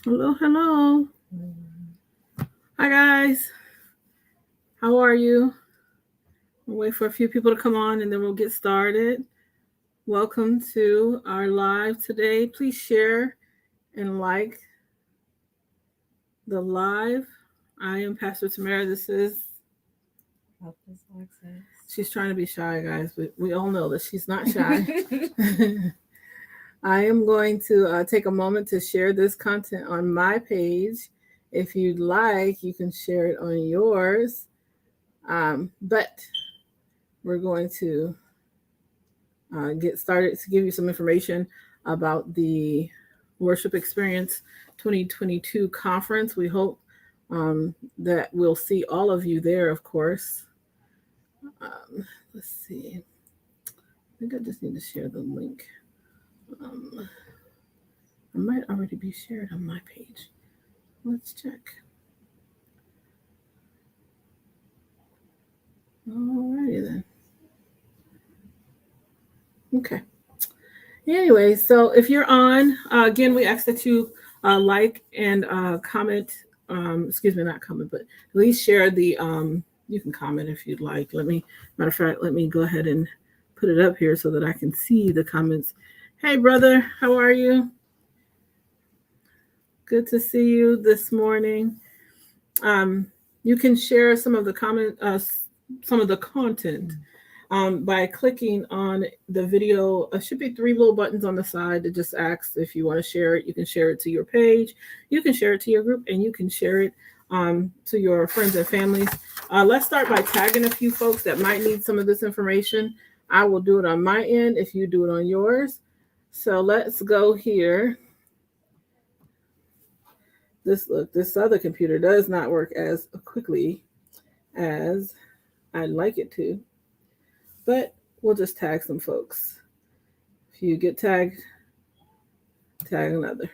Hello, hello. Hi, guys. How are you? We'll wait for a few people to come on and then we'll get started. Welcome to our live today. Please share and like the live. I am Pastor Tamara. This is. She's trying to be shy, guys. We all know that she's not shy. I am going to take a moment to share this content on my page. If you'd like, you can share it on yours. But we're going to get started to give you some information about the Worship Experience 2022 conference. We hope that we'll see all of you there, of course. Let's see. I think I just need to share the link. I might already be shared on my page. Let's check. Alrighty then. Okay. Anyway, so if you're on, again, we ask that you like and comment. Excuse me, not comment, but at least share the. You can comment if you'd like. Matter of fact, let me go ahead and put it up here so that I can see the comments. Hey, brother, how are you? Good to see you this morning. You can share some of the some of the content by clicking on the video. There should be 3 little buttons on the side that just asks if you want to share it. You can share it to your page, you can share it to your group, and you can share it to your friends and families. Let's start by tagging a few folks that might need some of this information. I will do it on my end if you do it on yours. So let's go here. This other computer does not work as quickly as I'd like it to, but we'll just tag some folks. If you get tagged, tag another.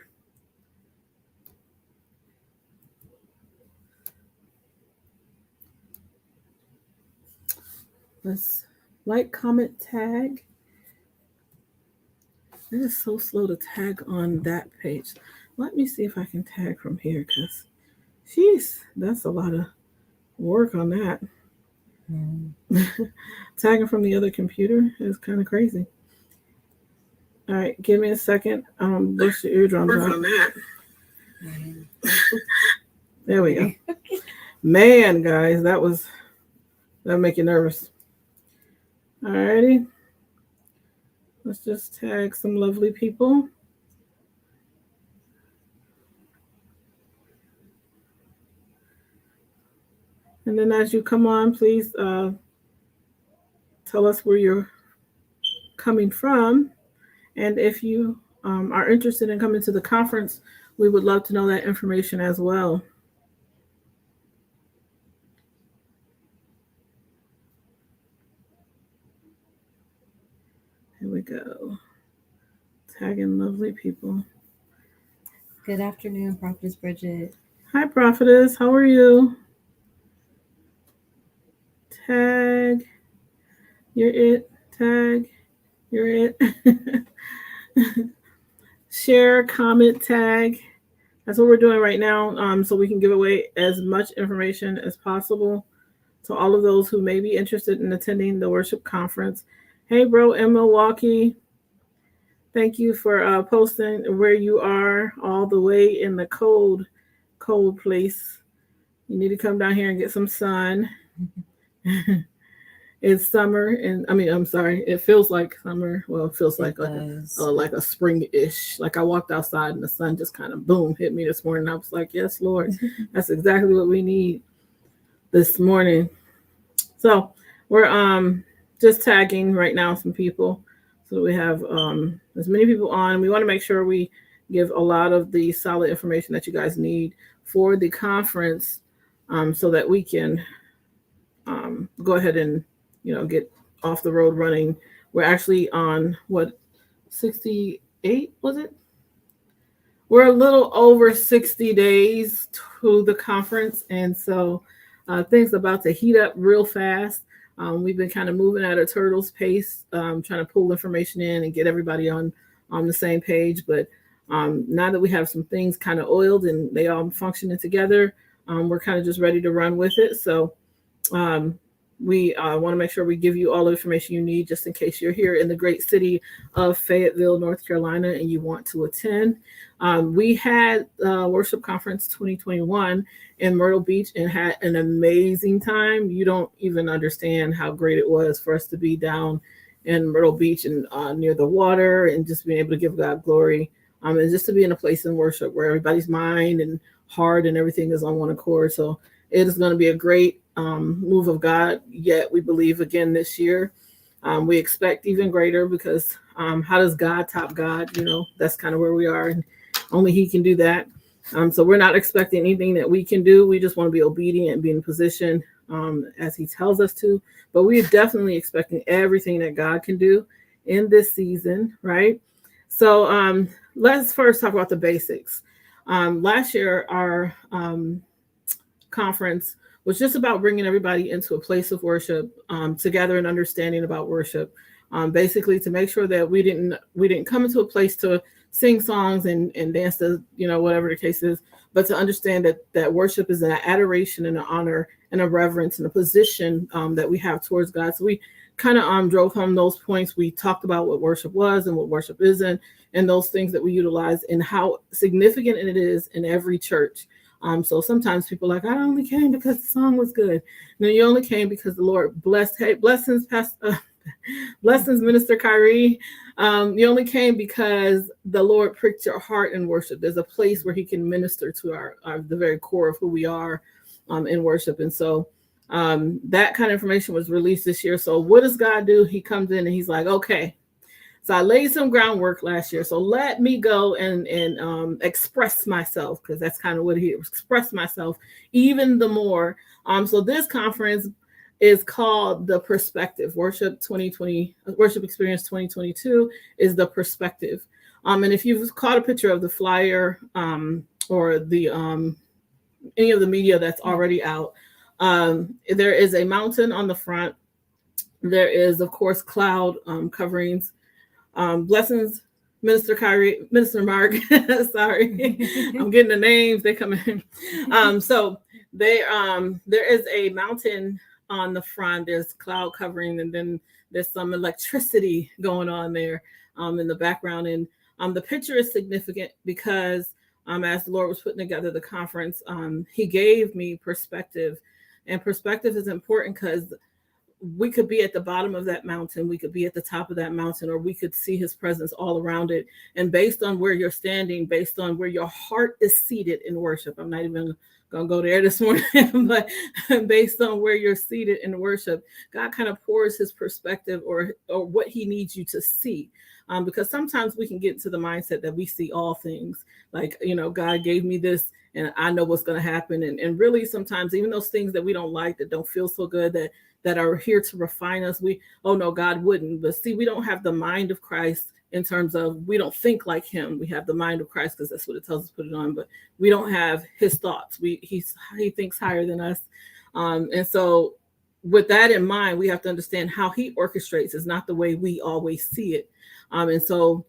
Let's like, comment, tag. It is so slow to tag on that page. Let me see if I can tag from here, because jeez, that's a lot of work on that. Tagging from the other computer is kind of crazy. All right, give me a second. Bust your eardrums out. On that. There we go. Man, guys, that'll make you nervous. All righty. Let's just tag some lovely people. And then as you come on, please tell us where you're coming from. And if you are interested in coming to the conference, we would love to know that information as well. Here we go. Tagging lovely people. Good afternoon, Prophetess Bridget. Hi, Prophetess. How are you? Tag. You're it. Tag. You're it. Share, comment, tag. That's what we're doing right now, so we can give away as much information as possible to all of those who may be interested in attending the worship conference. Hey, bro, in Milwaukee. Thank you for posting where you are, all the way in the cold place. You need to come down here and get some sun. It's summer, and I'm sorry, it feels like summer. Well, it feels like a spring-ish. Like I walked outside and the sun just kind of boom hit me this morning. I was like, yes, Lord, that's exactly what we need this morning. So we're just tagging right now some people so that we have as many people on. We want to make sure we give a lot of the solid information that you guys need for the conference, so that we can go ahead and get off the road running. We're actually on 68 was it? We're a little over 60 days to the conference, and so things about to heat up real fast. We've been kind of moving at a turtle's pace, trying to pull information in and get everybody on the same page. But Now that we have some things kind of oiled and they all functioning together, we're kind of just ready to run with it. So um, we want to make sure we give you all the information you need just in case you're here in the great city of Fayetteville, North Carolina, and you want to attend. We had Worship Conference 2021 in Myrtle Beach and had an amazing time. You don't even understand how great it was for us to be down in Myrtle Beach and near the water and just being able to give God glory. And just to be in a place in worship where everybody's mind and heart and everything is on one accord. So it is going to be a great move of God. Yet we believe again this year. We expect even greater because how does God top God? That's kind of where we are, and only He can do that. So we're not expecting anything that we can do. We just want to be obedient and be in position as He tells us to. But we are definitely expecting everything that God can do in this season, right? So let's first talk about the basics. Last year, our conference was just about bringing everybody into a place of worship, together and understanding about worship. Basically, to make sure that we didn't come into a place to sing songs and dance to whatever the case is, but to understand that worship is an adoration and an honor and a reverence and a position that we have towards God. So we kind of drove home those points. We talked about what worship was and what worship isn't, and those things that we utilize and how significant it is in every church. So sometimes people are like, I only came because the song was good. No, you only came because the Lord blessed. Hey, blessings, blessings, Minister Kyrie. You only came because the Lord pricked your heart in worship. There's a place where He can minister to the very core of who we are in worship. And so that kind of information was released this year. So what does God do? He comes in and He's like, okay, so I laid some groundwork last year. So let me go and express myself, because that's kind of what He expressed myself even the more. So this conference is called the Perspective. Worship Xperience 2022 is the perspective. And if you've caught a picture of the flyer or the any of the media that's already out, there is a mountain on the front. There is, of course, cloud coverings. Blessings, Minister Kyrie, Minister Mark. Sorry, I'm getting the names. They come in. So there is a mountain on the front. There's cloud covering, and then there's some electricity going on there in the background. And the picture is significant because as the Lord was putting together the conference, He gave me perspective, and perspective is important because we could be at the bottom of that mountain, we could be at the top of that mountain, or we could see His presence all around it. And based on where you're standing, based on where your heart is seated in worship, I'm not even gonna go there this morning, but based on where you're seated in worship, God kind of pours His perspective or what He needs you to see. Because sometimes we can get into the mindset that we see all things, like, God gave me this and I know what's going to happen. And really sometimes even those things that we don't like, that don't feel so good, that are here to refine us, oh no, God wouldn't. But see, we don't have the mind of Christ in terms of, we don't think like Him. We have the mind of Christ because that's what it tells us to put it on, but we don't have His thoughts. He thinks higher than us. And so with that in mind, we have to understand how He orchestrates is not the way we always see it. And so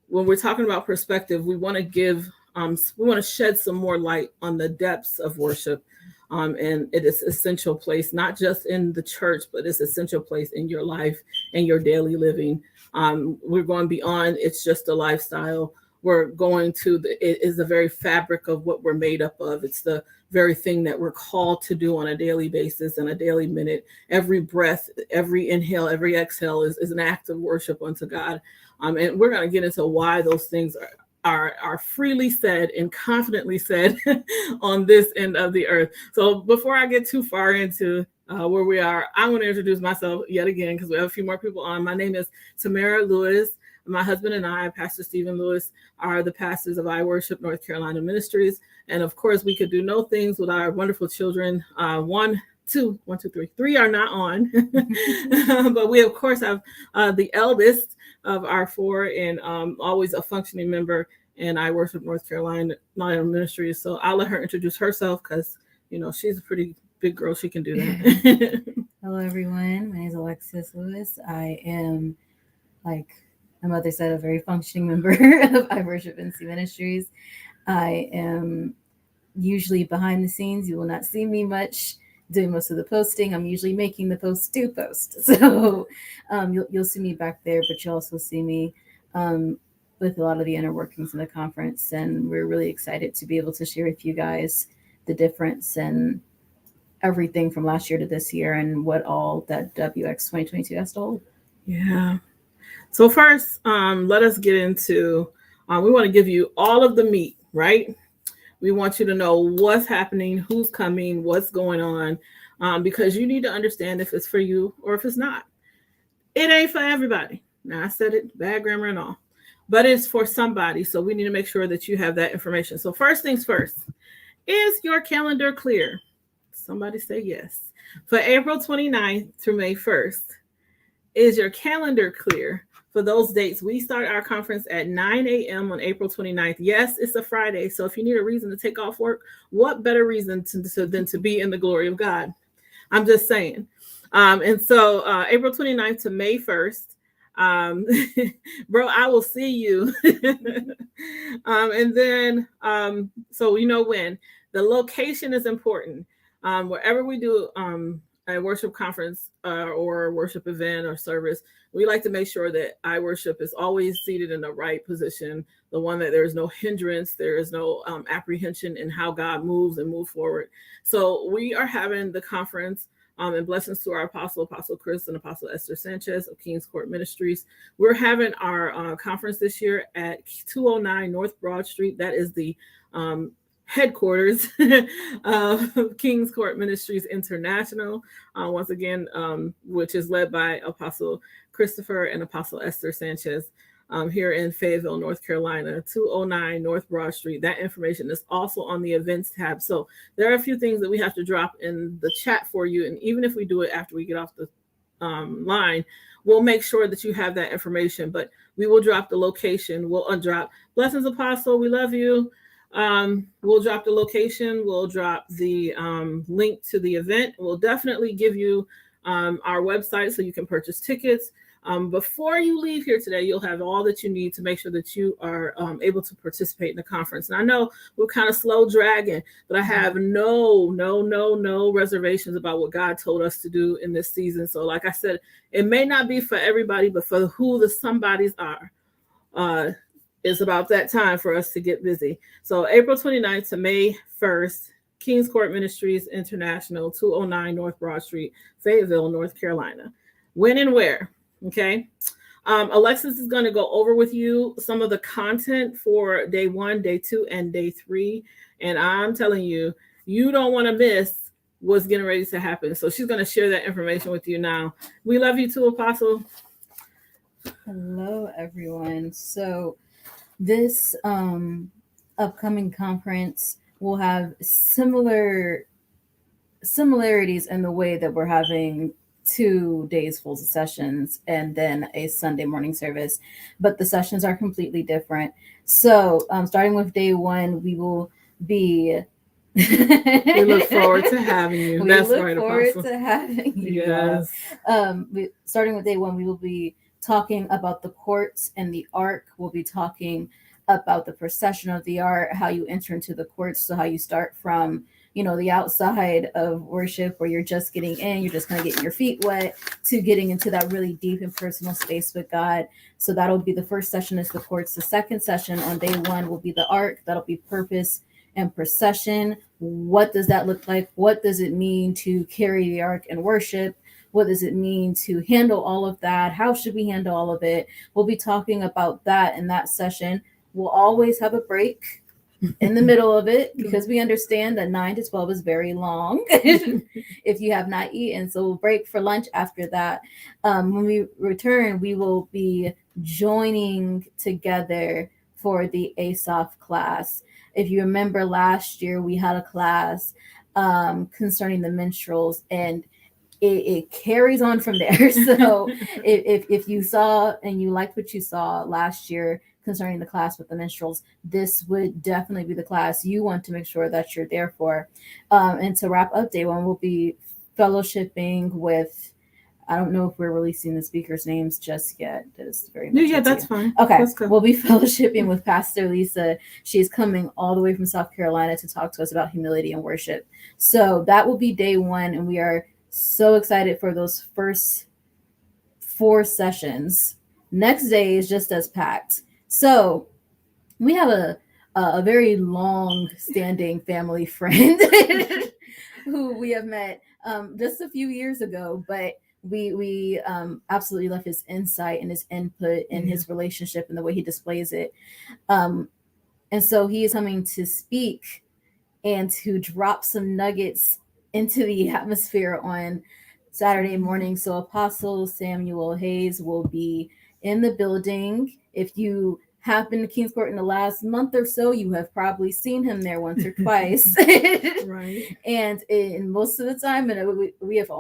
when we're talking about perspective, we want to shed some more light on the depths of worship. And it is an essential place, not just in the church, but it's an essential place in your life and your daily living. We're going beyond, it's just a lifestyle. We're going to, it is the very fabric of what we're made up of. It's the very thing that we're called to do on a daily basis and a daily minute. Every breath, every inhale, every exhale is an act of worship unto God. And we're going to get into why those things are freely said and confidently said on this end of the earth. So before I get too far into where we are, I want to introduce myself yet again because we have a few more people on. My name is Tamara Lewis. My husband and I, Pastor Stephen Lewis, are the pastors of I Worship North Carolina Ministries. And of course, we could do no things with our wonderful children. Three are not on. But we, of course, have the eldest of our four and always a functioning member in I Worship North Carolina Ministries. So I'll let her introduce herself because, she's a pretty big girl. She can do that. Hello, everyone. My name is Alexis Lewis. I am my mother said, a very functioning member of I Worship NC Ministries. I am usually behind the scenes. You will not see me much doing most of the posting. I'm usually making the posts to post. So you'll see me back there, but you'll also see me with a lot of the inner workings in the conference. And we're really excited to be able to share with you guys the difference and everything from last year to this year and what all that WX 2022 has to hold. Yeah. So first, let us get into, we want to give you all of the meat, right? We want you to know what's happening, who's coming, what's going on, because you need to understand if it's for you or if it's not. It ain't for everybody. Now, I said it, bad grammar and all, but it's for somebody. So we need to make sure that you have that information. So first things first, is your calendar clear? Somebody say yes. For April 29th through May 1st, is your calendar clear? For those dates, we start our conference at 9 a.m. on April 29th. Yes, it's a Friday. So if you need a reason to take off work, what better reason than to be in the glory of God? I'm just saying. And so April 29th to May 1st, bro, I will see you. And then, so you know when. The location is important. Wherever we do a worship conference or worship event or service, we like to make sure that I Worship is always seated in the right position, the one that there is no hindrance, there is no apprehension in how God moves and move forward. So we are having the conference, and blessings to our Apostle Chris and Apostle Esther Sanchez of King's Court Ministries. We're having our conference this year at 209 North Broad Street. That is the headquarters of King's Court Ministries International, once again, which is led by Apostle Christopher and Apostle Esther Sanchez, here in Fayetteville, North Carolina, 209 North Broad Street. That information is also on the events tab. So there are a few things that we have to drop in the chat for you. And even if we do it after we get off the line, we'll make sure that you have that information. But we will drop the location. We'll undrop. Blessings, Apostle. We love you. We'll drop the location. We'll drop the link to the event. We'll definitely give you our website so you can purchase tickets. Before you leave here today, you'll have all that you need to make sure that you are able to participate in the conference. And I know we're kind of slow dragging, but I have no reservations about what God told us to do in this season. So like I said, it may not be for everybody, but for who the somebodies are, it's about that time for us to get busy. So April 29th to May 1st, King's Court Ministries International, 209 North Broad Street, Fayetteville, North Carolina. When and where? Okay. Alexis is going to go over with you some of the content for day 1, day 2, and day 3. And I'm telling you, you don't want to miss what's getting ready to happen. So she's going to share that information with you now. We love you too, Apostle. Hello, everyone. So this upcoming conference will have similarities in the way that we're having 2 days full of sessions and then a Sunday morning service, but the sessions are completely different. So starting with day 1, we will be we look forward to having you. That's right, Apostle. To having you. Yes. Starting with day 1, we will be talking about the courts and the ark. We'll be talking about the procession of the ark, how you enter into the courts, so how you start from the outside of worship where you're just getting in, you're just kind of getting your feet wet, to getting into that really deep and personal space with God. So that'll be the first session is the courts. The second session on day 1 will be the ark. That'll be purpose and procession. What does that look like? What does it mean to carry the ark and worship? What does it mean to handle all of that? How should we handle all of it? We'll be talking about that in that session. We'll always have a break in the middle of it because we understand that 9 to 12 is very long if you have not eaten. So we'll break for lunch after that. When we return, we will be joining together for the ASOF class. If you remember last year, we had a class concerning the minstrels, and it carries on from there. So if you saw and you liked what you saw last year concerning the class with the minstrels, this would definitely be the class you want to make sure that you're there for. And to wrap up day 1, we'll be fellowshipping with I don't know if we're releasing the speakers' names just yet. That is very much yeah, that's fine. Okay, we'll be fellowshipping with Pastor Lisa. She's coming all the way from South Carolina to talk to us about humility and worship. So that will be day 1, and we are so excited for those first 4 sessions. Next day is just as packed. So we have a very long-standing family friend who we have met just a few years ago, but we absolutely love his insight and his input and his relationship and the way he displays it. And so he is coming to speak and to drop some nuggets into the atmosphere on Saturday morning. So Apostle Samuel Hayes will be in the building. If you have been to Kings Court in the last month or so, you have probably seen him there once or twice. Right. And in most of the time, and we have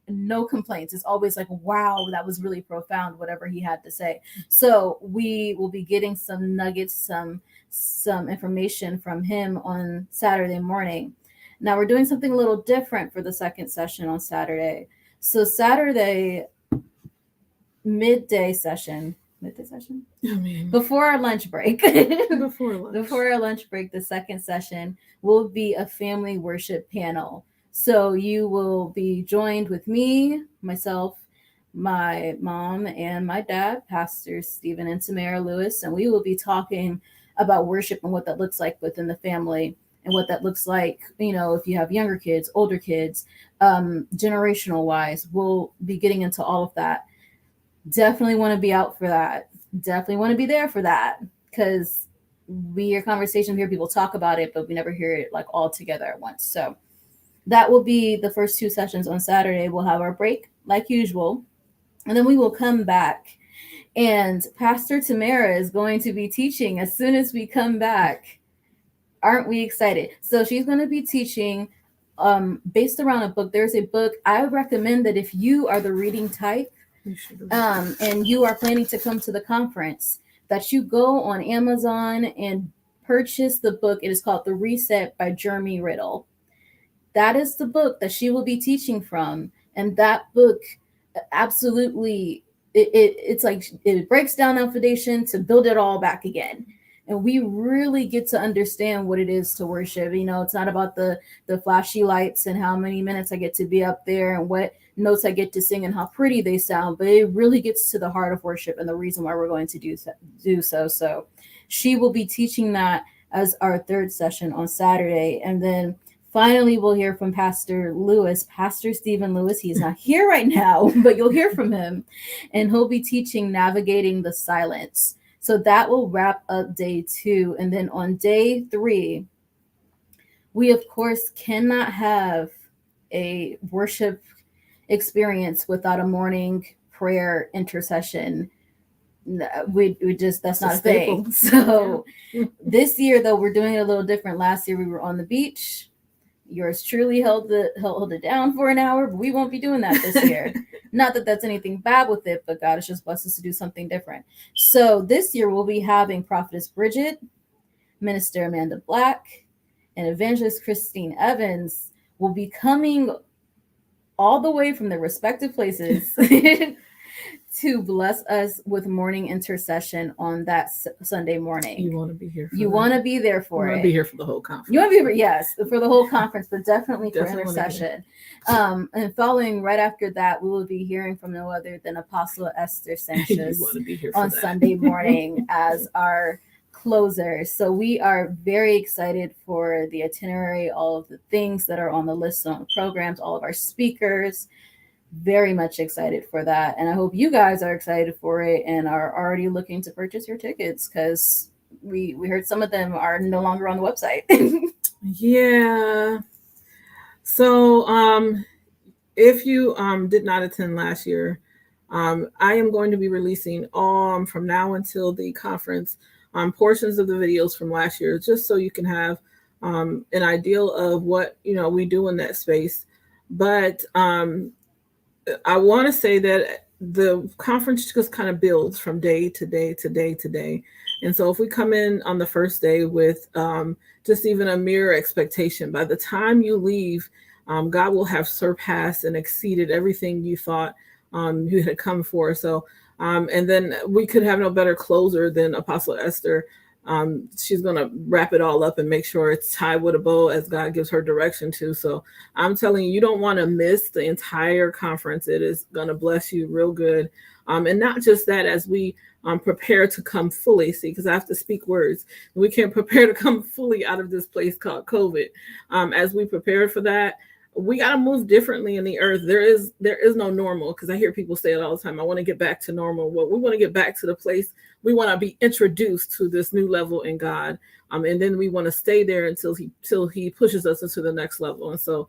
no complaints. It's always like, wow, that was really profound, whatever he had to say. So we will be getting some nuggets, some information from him on Saturday morning. Now we're doing something a little different for the second session on Saturday. So Saturday midday session, before our lunch break. Before our lunch break, the second session will be a family worship panel. So you will be joined with me, myself, my mom, and my dad, Pastor Stephen and Tamara Lewis, and we will be talking about worship and what that looks like within the family and what that looks like, if you have younger kids, older kids, generational wise. We'll be getting into all of that. Definitely want to be out for that. Definitely want to be there for that, because we hear conversation, we hear people talk about it, but we never hear it like all together at once. So that will be the first 2 sessions on Saturday. We'll have our break like usual, and then we will come back, and Pastor Tamara is going to be teaching as soon as we come back. Aren't we excited? So she's going to be teaching based around a book. There's a book I would recommend that if you are the reading type, and you are planning to come to the conference, that you go on Amazon and purchase the book. It is called The Reset by Jeremy Riddle. That is the book that she will be teaching from. And that book absolutely, it's like it breaks down that foundation to build it all back again. And we really get to understand what it is to worship. It's not about the flashy lights and how many minutes I get to be up there and what notes I get to sing and how pretty they sound, but it really gets to the heart of worship and the reason why we're going to do so. So she will be teaching that as our third session on Saturday. And then finally, we'll hear from Pastor Lewis, Pastor Stephen Lewis. He's not here right now, but you'll hear from him. And he'll be teaching Navigating the Silence. So that will wrap up day 2. And then on day 3, we, of course, cannot have a worship experience without a morning prayer intercession. We just, that's not a thing. So this year, though, we're doing it a little different. Last year, we were on the beach. Yours truly held it down for an hour, but we won't be doing that this year. Not that that's anything bad with it, but God has just blessed us to do something different. So this year we'll be having Prophetess Bridget, Minister Amanda Black, and Evangelist Christine Evans will be coming all the way from their respective places to bless us with morning intercession on that Sunday morning. You want to be here for You want to be there for it. You want to be here for the whole conference. You want to be here, yes, for the whole conference, but definitely for intercession. And following right after that, we will be hearing from no other than Apostle Esther Sanchez on Sunday morning as our closer. So we are very excited for the itinerary, all of the things that are on the list on the programs, all of our speakers. Very much excited for that. And I hope you guys are excited for it and are already looking to purchase your tickets, because we heard some of them are no longer on the website. Yeah. So if you did not attend last year, I am going to be releasing from now until the conference portions of the videos from last year, just so you can have an idea of what we do in that space. But I want to say that the conference just kind of builds from day to day to day to day. And so if we come in on the first day with just even a mere expectation, by the time you leave God will have surpassed and exceeded everything you thought you had come for. So, and then we could have no better closer than Apostle Esther. She's going to wrap it all up and make sure it's tied with a bow as God gives her direction to. So I'm telling you, you don't want to miss the entire conference. It is going to bless you real good. And not just that, as we prepare to come fully, see, because I have to speak words. We can't prepare to come fully out of this place called COVID. As we prepare for that, we got to move differently in the earth. There is no normal, because I hear people say it all the time. I want to get back to normal. Well, we want to get back to the place. We want to be introduced to this new level in God. And then we want to stay there until he pushes us into the next level. And so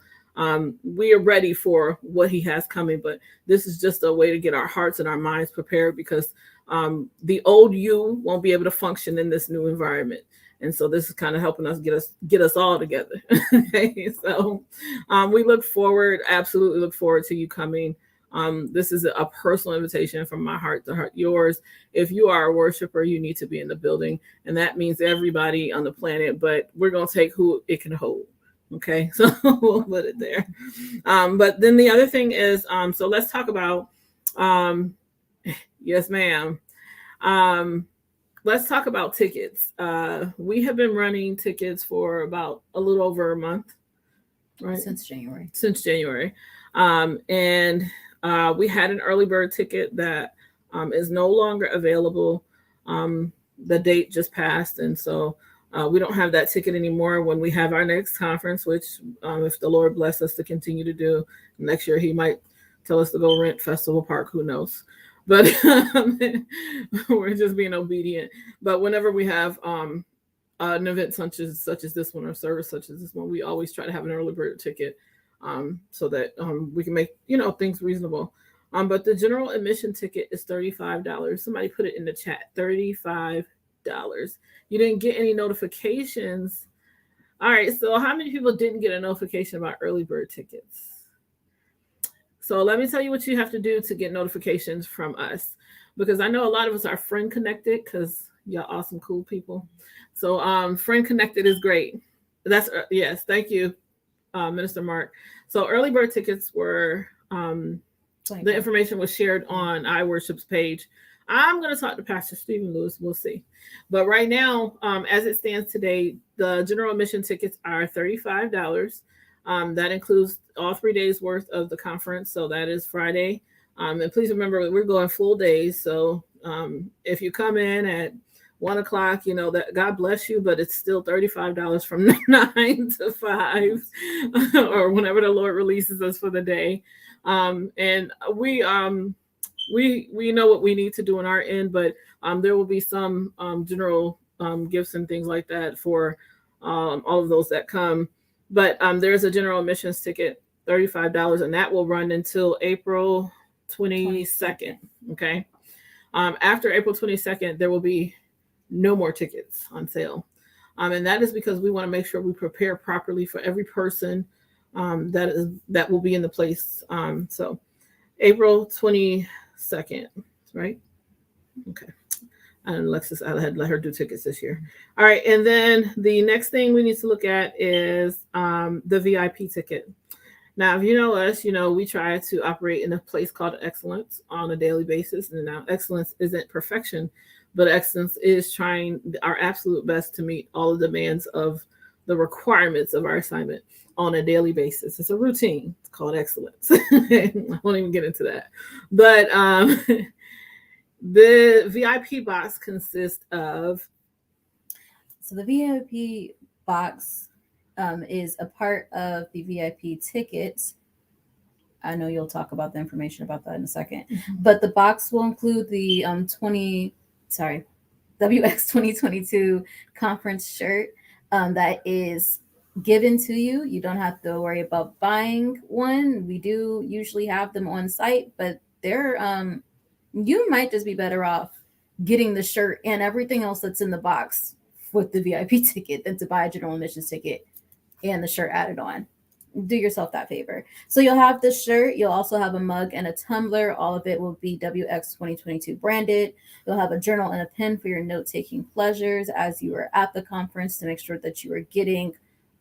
we are ready for what he has coming. But this is just a way to get our hearts and our minds prepared, because the old you won't be able to function in this new environment. And so this is kind of helping us get us all together. Okay, so we absolutely look forward to you coming. This is a personal invitation from my heart to heart yours. If you are a worshiper, you need to be in the building, and that means everybody on the planet. But we're gonna take who it can hold. Okay, so we'll put it there. But then the other thing is, so let's talk about. Yes, ma'am. Let's talk about tickets. We have been running tickets for about a little over a month, right? Since January. And we had an early bird ticket that is no longer available. The date just passed, and so we don't have that ticket anymore. When we have our next conference, which if the Lord bless us to continue to do next year, he might tell us to go rent Festival Park. Who knows? But we're just being obedient. But whenever we have an event such as this one, or service such as this one, we always try to have an early bird ticket so that we can make things reasonable. But the general admission ticket is $35. Somebody put it in the chat. $35. You didn't get any notifications. All right. So how many people didn't get a notification about early bird tickets? So let me tell you what you have to do to get notifications from us, because I know a lot of us are friend connected, because y'all awesome, cool people. So friend connected is great. That's yes. Thank you, Minister Mark. So early bird tickets were, the information was shared on iWorship's page. I'm going to talk to Pastor Stephen Lewis. We'll see. But right now, as it stands today, the general admission tickets are $35. That includes all 3 days worth of the conference. So that is Friday. And please remember, we're going full days. So if you come in at 1 o'clock, that God bless you, but it's still $35 from 9 to 5 or whenever the Lord releases us for the day. And we know what we need to do on our end, but there will be some general gifts and things like that for all of those that come. But there's a general admissions ticket, $35, and that will run until April 22nd. Okay. After April 22nd, there will be no more tickets on sale. And that is because we want to make sure we prepare properly for every person that will be in the place. So April 22nd, right? Okay. And Alexis, I had let her do tickets this year. All right. And then the next thing we need to look at is the VIP ticket. Now, if you know us, we try to operate in a place called excellence on a daily basis. And now excellence isn't perfection, but excellence is trying our absolute best to meet all the demands of the requirements of our assignment on a daily basis. It's a routine. It's called excellence. I won't even get into that. But the VIP box consists of. So the VIP box is a part of the VIP ticket. I know you'll talk about the information about that in a second. Mm-hmm. But the box will include the WX 2022 conference shirt that is given to you. You don't have to worry about buying one. We do usually have them on site, but they're you might just be better off getting the shirt and everything else that's in the box with the VIP ticket than to buy a general admissions ticket and the shirt added on. Do yourself that favor. So you'll have the shirt. You'll also have a mug and a tumbler. All of it will be WX 2022 branded. You'll have a journal and a pen for your note-taking pleasures as you are at the conference to make sure that you are getting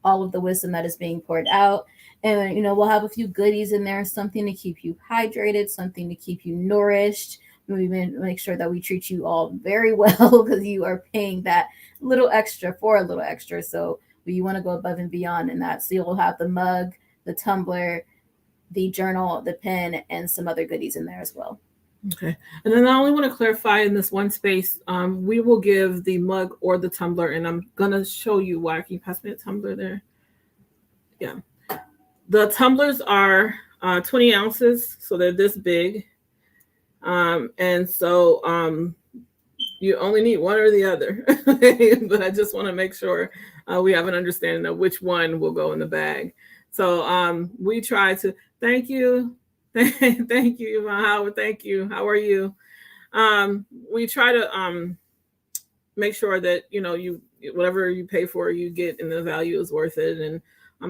all of the wisdom that is being poured out. And we'll have a few goodies in there, something to keep you hydrated, something to keep you nourished. We even make sure that we treat you all very well because you are paying that little extra for a little extra. So you want to go above and beyond in that. So you'll have the mug, the tumbler, the journal, the pen, and some other goodies in there as well. Okay. And then I only want to clarify in this one space, we will give the mug or the tumbler, and I'm going to show you why. Can you pass me a tumbler there? Yeah. The tumblers are 20 ounces, so they're this big. And so you only need one or the other. But I just want to make sure we have an understanding of which one will go in the bag. So we try to, thank you. Thank you, Yvonne Howard. Thank you. How are you? We try to make sure that, you whatever you pay for, you get, and the value is worth it. And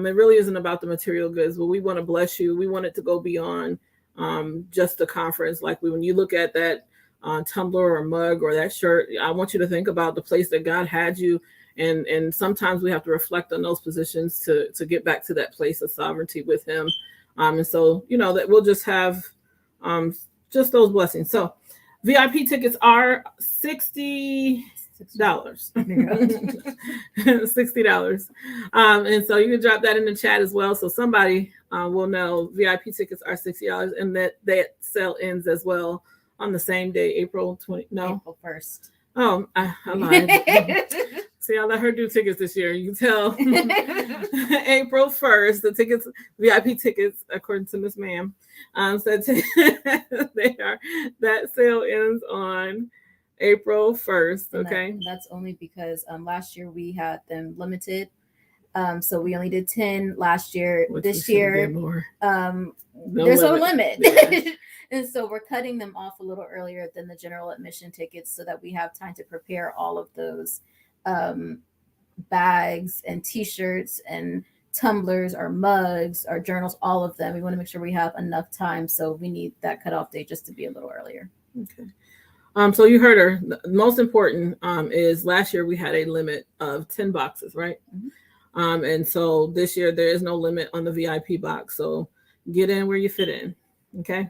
it really isn't about the material goods, but we want to bless you. We want it to go beyond just the conference. Like when you look at that tumbler or mug or that shirt, I want you to think about the place that God had you. And sometimes we have to reflect on those positions to get back to that place of sovereignty with him. And so, that we'll just have just those blessings. So VIP tickets are $60. $60. And so you can drop that in the chat as well. So somebody will know VIP tickets are $60, and that sale ends as well on the same day, April 1st. Oh, I lied. See, I let her do tickets this year. You can tell. April 1st, the tickets, VIP tickets, according to Miss Ma'am, said that sale ends on April 1st. Okay. That's only because last year we had them limited. So we only did 10 last year. This year, there's no limit. Yeah. And so we're cutting them off a little earlier than the general admission tickets so that we have time to prepare all of those bags and t-shirts and tumblers, our mugs, our journals, all of them. We want to make sure we have enough time. So we need that cutoff date just to be a little earlier. Okay. So you heard her. The most important is last year we had a limit of 10 boxes, right? Mm-hmm. And so this year there is no limit on the VIP box. So get in where you fit in. Okay.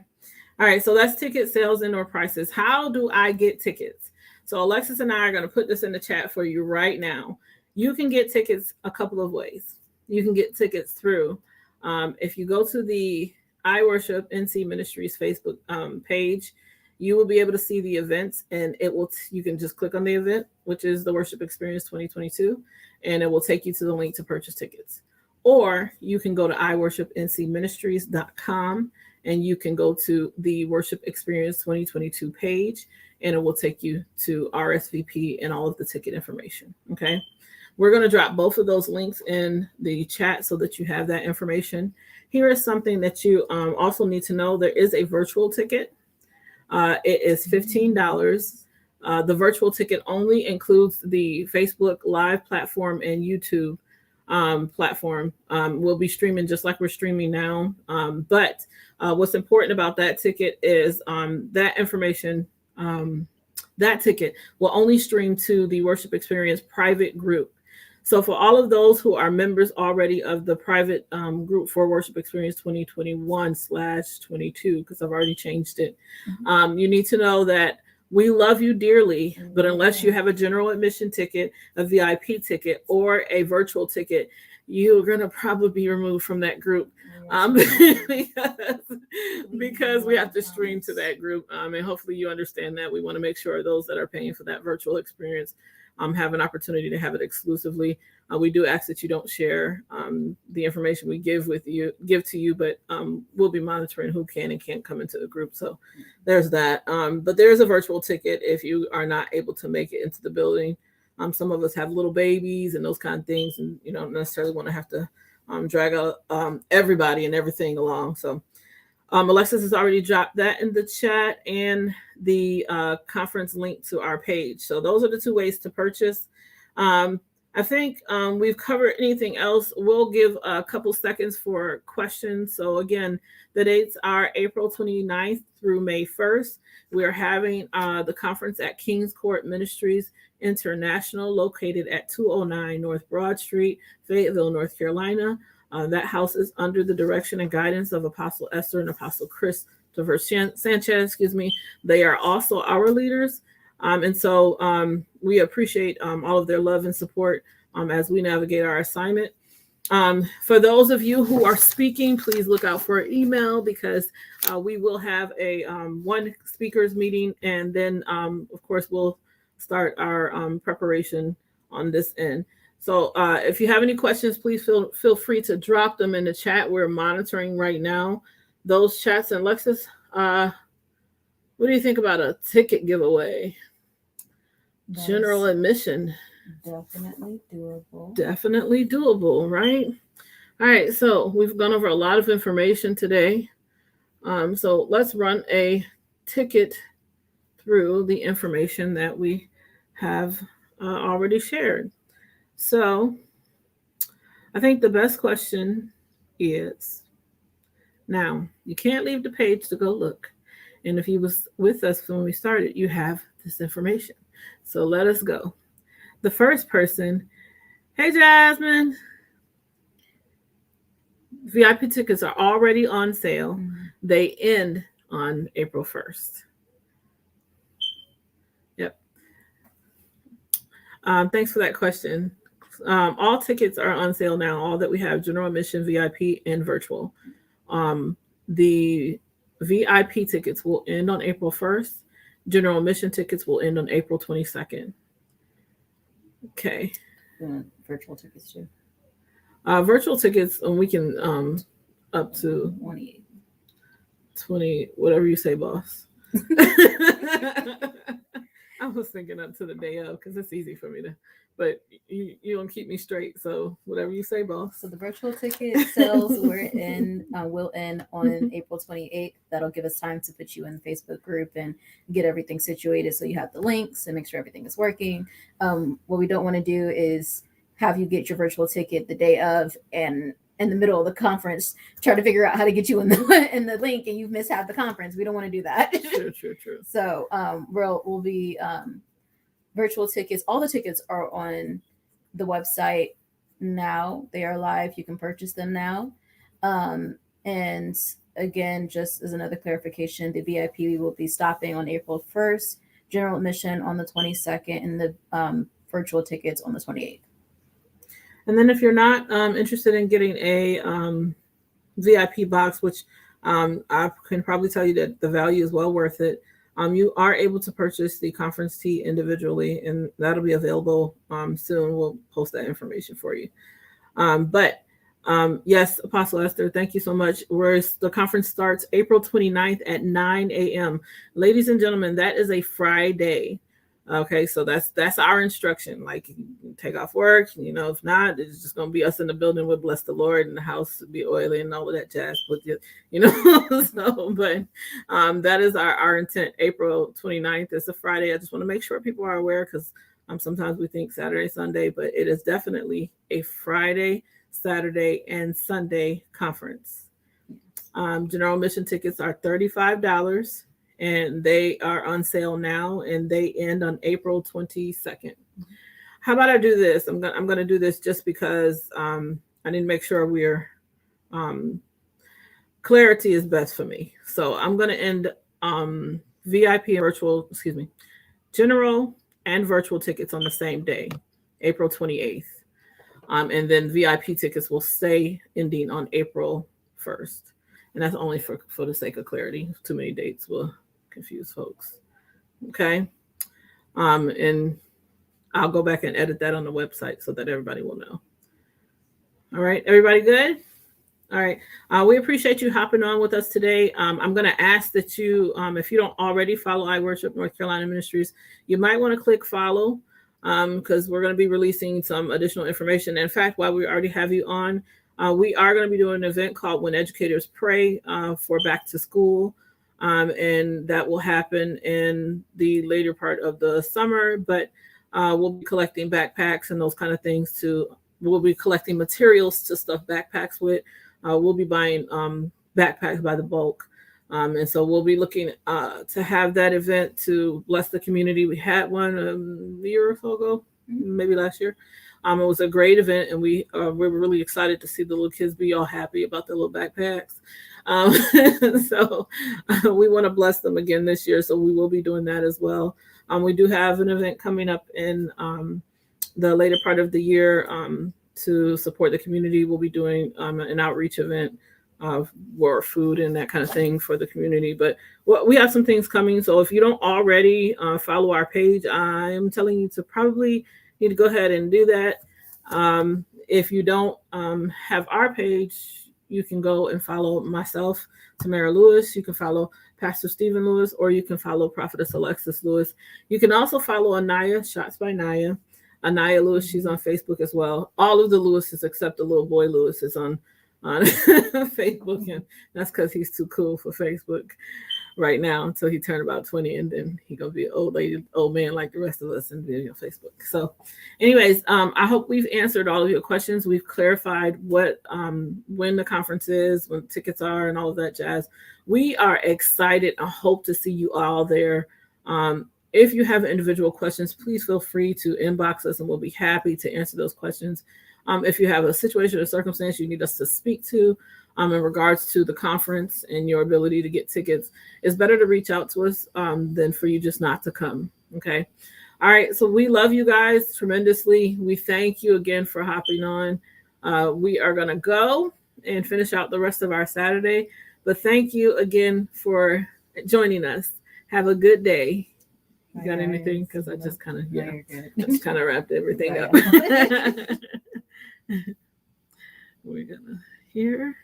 All right. So that's ticket sales and/or prices. How do I get tickets? So Alexis and I are going to put this in the chat for you right now. You can get tickets a couple of ways. You can get tickets through. If you go to the I Worship NC Ministries Facebook page, you will be able to see the events, and you can just click on the event, which is the Worship Xperience 2022, and it will take you to the link to purchase tickets. Or you can go to iworshipncministries.com, and you can go to the Worship Xperience 2022 page, and it will take you to RSVP and all of the ticket information. Okay. We're going to drop both of those links in the chat so that you have that information. Here is something that you also need to know. There is a virtual ticket. It is $15. The virtual ticket only includes the Facebook Live platform and YouTube platform. We'll be streaming just like we're streaming now. But what's important about that ticket is that information, that ticket will only stream to the Worship Xperience private group. So for all of those who are members already of the private group for Worship Xperience 2021/22, because I've already changed it, you need to know that we love you dearly, but unless you have a general admission ticket, a VIP ticket, or a virtual ticket, you're going to probably be removed from that group because we have to stream to that group. And hopefully you understand that. We want to make sure those that are paying for that virtual experience have an opportunity to have it exclusively. We do ask that you don't share the information we give to you, but we'll be monitoring who can and can't come into the group. So there's that. But there's a virtual ticket if you are not able to make it into the building. Some of us have little babies and those kind of things, and you don't necessarily want to have to drag out everybody and everything along. So Alexis has already dropped that in the chat and the conference link to our page. So those are the two ways to purchase. I think we've covered anything else. We'll give a couple seconds for questions. So again, the dates are April 29th through May 1st. We are having the conference at Kings Court Ministries International, located at 209 North Broad Street, Fayetteville, North Carolina. That house is under the direction and guidance of Apostle Esther and Apostle Christopher Sanchez. They are also our leaders. And so we appreciate all of their love and support as we navigate our assignment. For those of you who are speaking, please look out for an email, because we will have a one speakers meeting, and then of course we'll start our preparation on this end. So if you have any questions, please feel free to drop them in the chat. We're monitoring right now those chats. And Lexus, what do you think about a ticket giveaway? General admission. Definitely doable. Definitely doable, right? All right, so we've gone over a lot of information today. So let's run a ticket through the information that we have already shared. So I think the best question is, now you can't leave the page to go look. And if you was with us when we started, you have this information. So let us go. The first person, hey Jasmine, VIP tickets are already on sale. Mm-hmm. They end on April 1st. Yep. Thanks for that question. All tickets are on sale now. All that we have, general admission, VIP, and virtual. The VIP tickets will end on April 1st. General admission tickets will end on April 22nd. Okay. Virtual tickets too. Virtual tickets, we can up to 20, whatever you say, boss. I was thinking up to the day of, because it's easy for me to, but you don't keep me straight. So whatever you say, boss. So the virtual ticket sales will end on April 28th. That'll give us time to put you in the Facebook group and get everything situated, so you have the links and make sure everything is working. What we don't want to do is have you get your virtual ticket the day of, and in the middle of the conference try to figure out how to get you in the link, and you've missed half the conference. We don't want to do that. True. So we'll be virtual tickets. All the tickets are on the website now. They are live. You can purchase them now. And again, just as another clarification, the VIP will be stopping on April 1st, general admission on the 22nd, and the virtual tickets on the 28th. And then if you're not interested in getting a VIP box, which I can probably tell you that the value is well worth it, you are able to purchase the conference tee individually, and that'll be available soon. We'll post that information for you. But yes, Apostle Esther, thank you so much. The conference starts April 29th at 9 a.m. Ladies and gentlemen, that is a Friday. Okay, so that's our instruction. Like, you take off work, if not, it's just gonna be us in the building. We'll bless the Lord, and the house will be oily and all of that jazz. But so, but that is our intent. April 29th is a Friday. I just want to make sure people are aware, because sometimes we think Saturday, Sunday, but it is definitely a Friday, Saturday, and Sunday conference. General admission tickets are $35. And they are on sale now, and they end on April 22nd. How about I do this? I'm going to do this just because I need to make sure we're clarity is best for me. So I'm going to end VIP and virtual, general and virtual tickets on the same day, April 28th. And then VIP tickets will stay ending on April 1st. And that's only for the sake of clarity. Too many dates will confuse folks. Okay. And I'll go back and edit that on the website so that everybody will know. All right. Everybody good? All right. We appreciate you hopping on with us today. I'm going to ask that you, if you don't already follow I Worship North Carolina Ministries, you might want to click follow, because we're going to be releasing some additional information. In fact, while we already have you on, we are going to be doing an event called When Educators Pray for back to school. And that will happen in the later part of the summer, but we'll be collecting backpacks and those kind of things we'll be collecting materials to stuff backpacks with. We'll be buying backpacks by the bulk. And so we'll be looking to have that event to bless the community. We had one a year or so ago, maybe last year. It was a great event, and we were really excited to see the little kids be all happy about their little backpacks. Um, so we want to bless them again this year. So we will be doing that as well. We do have an event coming up in the later part of the year to support the community. We'll be doing an outreach event for food and that kind of thing for the community. But we have some things coming. So if you don't already follow our page, I'm telling you to probably need to go ahead and do that. If you don't have our page, you can go and follow myself, Tamara Lewis. You can follow Pastor Stephen Lewis, or you can follow Prophetess Alexis Lewis. You can also follow Anaya, Shots by Naya. Anaya Lewis, she's on Facebook as well. All of the Lewises except the little boy Lewis is on Facebook, and that's because he's too cool for Facebook right now until he turned about 20, and then he gonna be an old man like the rest of us and be on Facebook. So anyways, I hope we've answered all of your questions. We've clarified what when the conference is, when tickets are, and all of that jazz. We are excited. I hope to see you all there. If you have individual questions, please feel free to inbox us, and we'll be happy to answer those questions. If you have a situation or circumstance you need us to speak to in regards to the conference and your ability to get tickets, it's better to reach out to us than for you just not to come. Okay. All right. So we love you guys tremendously. We thank you again for hopping on. We are going to go and finish out the rest of our Saturday. But thank you again for joining us. Have a good day. You got anything? Because I just kind of wrapped everything up. We're gonna hear.